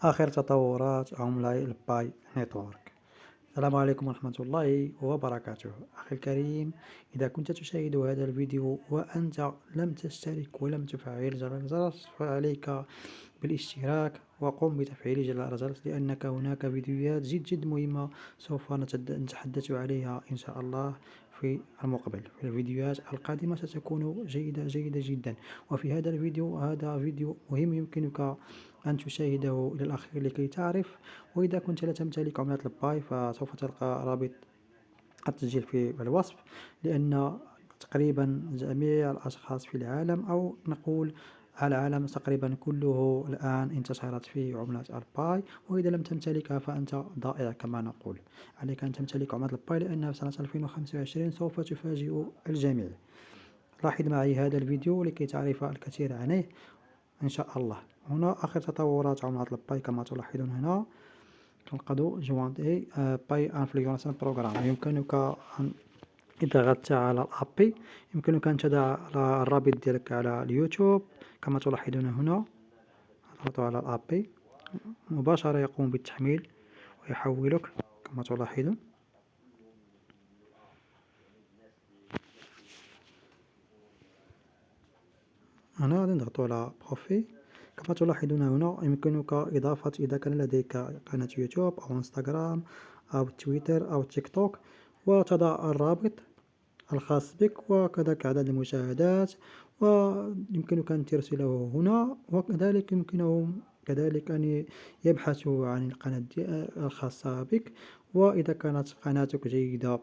آخر تطورات عملاء الباي نتورك. السلام عليكم ورحمة الله وبركاته. أخي الكريم، إذا كنت تشاهد هذا الفيديو وأنت لم تشترك ولم تفعل زر الجرس فعليك بالاشتراك وقم بتفعيل جرس الجرس، لأنك هناك فيديوهات جد مهمة سوف نتحدث عليها إن شاء الله في المقبل. في الفيديوهات القادمة ستكون جيدة جدا. وفي هذا الفيديو، هذا فيديو مهم يمكنك أن تشاهده إلى الأخير لكي تعرف. وإذا كنت لا تمتلك عملة الباي فسوف تلقى رابط التسجيل في الوصف، لأن تقريبا جميع الأشخاص في العالم، أو نقول العالم تقريبا كله الآن انتشرت فيه عملة الباي. وإذا لم تمتلكها فأنت ضائع كما نقول. عليك أن تمتلك عملة الباي، لأنها في سنة 2025 سوف تفاجئ الجميع. لاحظ معي هذا الفيديو لكي تعرف الكثير عنه إن شاء الله. هنا آخر تطورات عملة الباي كما تلاحظون هنا. تنقذ جوانت باي انفلونسر بروغرام. يمكنك أن إذا ضغطت على الأبي يمكنك أن تضع الرابط ديالك على اليوتيوب كما تلاحظون هنا. تضغط على الأبي مباشرة يقوم بالتحميل ويحولك كما تلاحظون. هنا نضغط على بروفي. كما تلاحظون هنا يمكنك إضافة، إذا كان لديك قناة يوتيوب أو انستغرام أو تويتر أو تيك توك، وتضع الرابط الخاص بك وكذلك عدد المشاهدات، ويمكنك أن ترسله هنا. وكذلك يمكنهم كذلك أن يبحثوا عن القناة الخاصة بك، وإذا كانت قناتك جيدة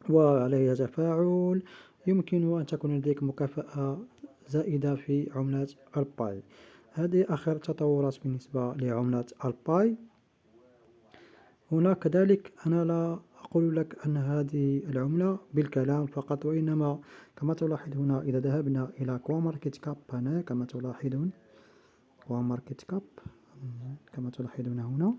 وعليها تفاعل يمكن أن تكون لديك مكافأة زائدة في عملة الباي. هذه آخر تطورات بالنسبة لعملة الباي. هنا كذلك أنا لا أقول لك أن هذه العملة بالكلام فقط، وإنما كما تلاحظ هنا إذا ذهبنا إلى كوماركت كاب هنا كما تلاحظون كوماركت كاب كما تلاحظون هنا،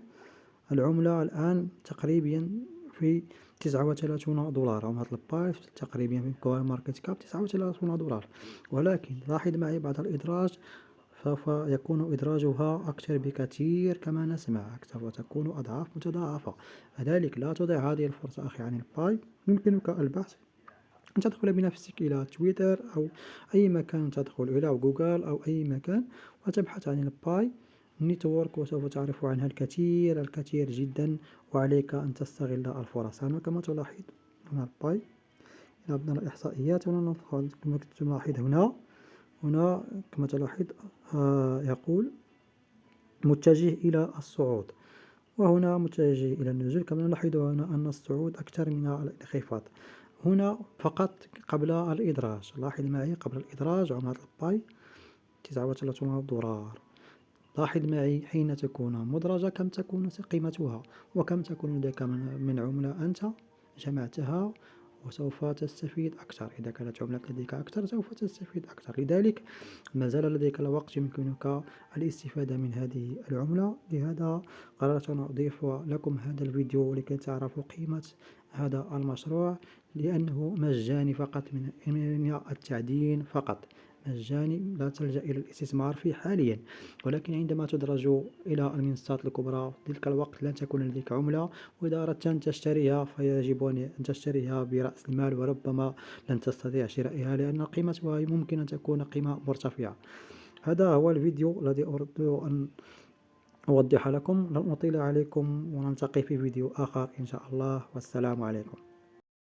العملة الآن تقريبا في $39. عملة الباي تقريبا في كوماركت كاب $39. ولكن لاحظ معي بعد الإدراج سوف يكون إدراجها أكثر بكثير كما نسمع، سوف تكون أضعاف متضاعفة. لذلك لا تضع هذه الفرصة أخي عن الباي. يمكنك البحث، أن تدخل بنفسك إلى تويتر أو أي مكان، تدخل إلى جوجل أو أي مكان وتبحث عن الباي نيتورك، وسوف تعرف عنها الكثير جدا. وعليك أن تستغل الفرص. هنا كما تلاحظ هنا الباي. إذا بدنا الإحصائيات هنا كما تلاحظ هنا كما تلاحظ يقول متجه إلى الصعود، وهنا متجه إلى النزول. كما نلاحظ هنا أن الصعود أكثر من الانخفاض. هنا فقط قبل الإدراج. لاحظ معي قبل الإدراج عملة الباي $39. لاحظ معي حين تكون مدرجة كم تكون قيمتها، وكم تكون لديك من عملة أنت جمعتها، وسوف تستفيد أكثر. إذا كانت عملة لديك أكثر سوف تستفيد أكثر. لذلك ما زال لديك الوقت، يمكنك الاستفادة من هذه العملة. لهذا قررت أن أضيف لكم هذا الفيديو لكي تعرفوا قيمة هذا المشروع، لأنه مجاني فقط من التعدين فقط، مجاني، لا تلجأ إلى الاستثمار فيه حاليا. ولكن عندما تدرج إلى المنصات الكبرى في تلك الوقت لن تكون لديك عملة، وإذا أردت أن تشتريها فيجب أن تشتريها برأس المال، وربما لن تستطيع شرائها لأن قيمتها ممكن أن تكون قيمة مرتفعة. هذا هو الفيديو الذي أردت أن أوضح لكم. لن أطيل عليكم، ونلتقي في فيديو آخر إن شاء الله، والسلام عليكم.